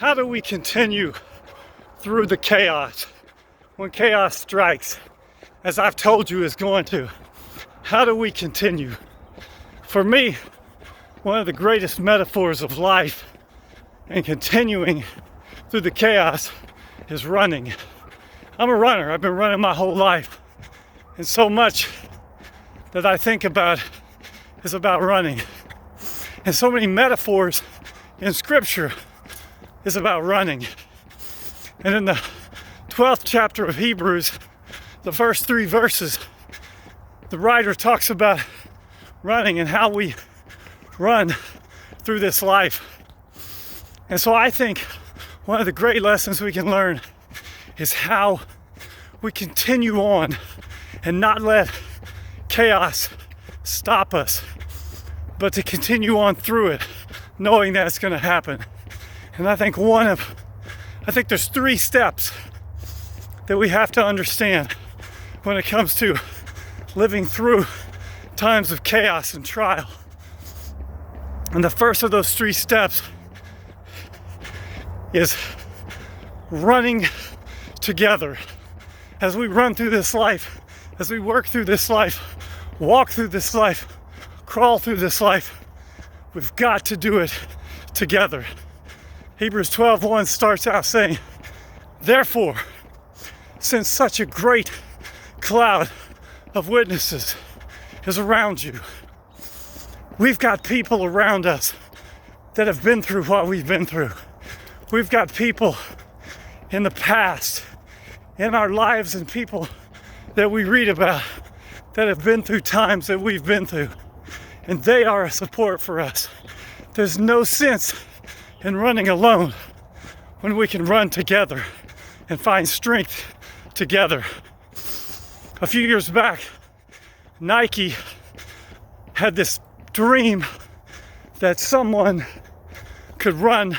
How do we continue through the chaos when chaos strikes, as I've told you is going to? How do we continue? For me, one of the greatest metaphors of life and continuing through the chaos is running. I'm a runner. I've been running my whole life. And so much that I think about is about running. And so many metaphors in Scripture is about running. And in the 12th chapter of Hebrews, the first 3 verses, the writer talks about running and how we run through this life. And so I think one of the great lessons we can learn is how we continue on and not let chaos stop us, but to continue on through it, knowing that it's going to happen. And I think there's 3 steps that we have to understand when it comes to living through times of chaos and trial. And the first of those 3 steps is running together. As we run through this life, as we work through this life, walk through this life, crawl through this life, we've got to do it together. Hebrews 12:1 starts out saying, "Therefore, since such a great cloud of witnesses is around you," we've got people around us that have been through what we've been through. We've got people in the past, in our lives, and people that we read about that have been through times that we've been through. And they are a support for us. There's no sense in running alone when we can run together and find strength together. A few years back, Nike had this dream that someone could run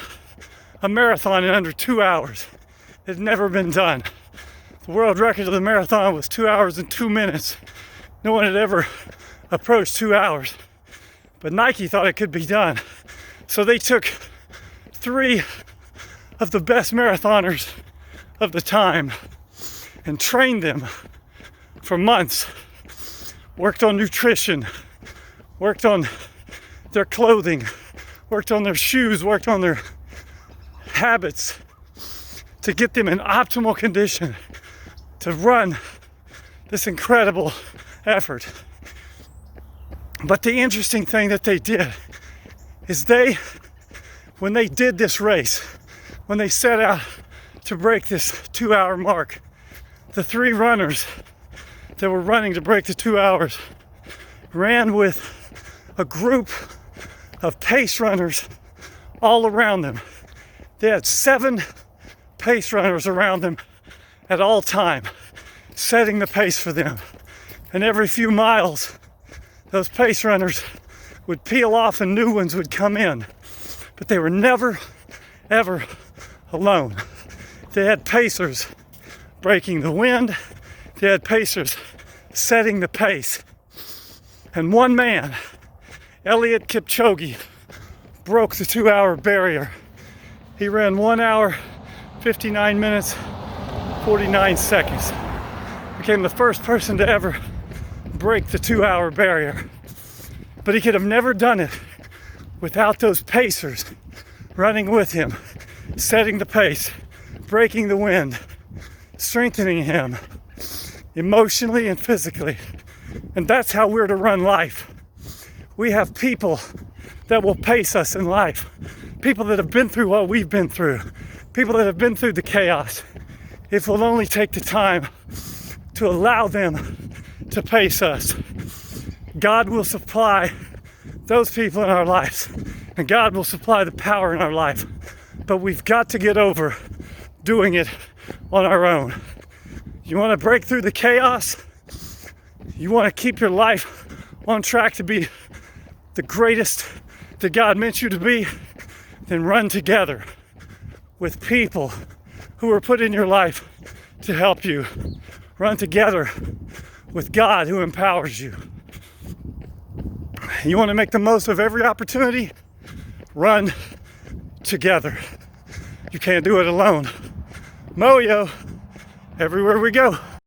a marathon in under 2 hours. It had never been done. The world record of the marathon was 2 hours and 2 minutes. No one had ever approached 2 hours. But Nike thought it could be done. So they took 3 of the best marathoners of the time and trained them for months. Worked on nutrition, worked on their clothing, worked on their shoes, worked on their habits to get them in optimal condition to run this incredible effort. But the interesting thing that they did is when they did this race, when they set out to break this 2-hour mark, the 3 runners that were running to break the 2 hours ran with a group of pace runners all around them. They had 7 pace runners around them at all time, setting the pace for them. And every few miles, those pace runners would peel off and new ones would come in. But they were never, ever alone. They had pacers breaking the wind. They had pacers setting the pace. And one man, Eliud Kipchoge, broke the 2-hour barrier. He ran 1 hour, 59 minutes, 49 seconds. Became the first person to ever break the 2-hour barrier. But he could have never done it without those pacers running with him, setting the pace, breaking the wind, strengthening him emotionally and physically. And that's how we're to run life. We have people that will pace us in life, people that have been through what we've been through, people that have been through the chaos. If we'll only take the time to allow them to pace us, God will supply those people in our lives, and God will supply the power in our life. But we've got to get over doing it on our own. You want to break through the chaos? You want to keep your life on track to be the greatest that God meant you to be? Then run together with people who are put in your life to help you. Run together with God who empowers you. You want to make the most of every opportunity? Run together. You can't do it alone. Moyo, everywhere we go.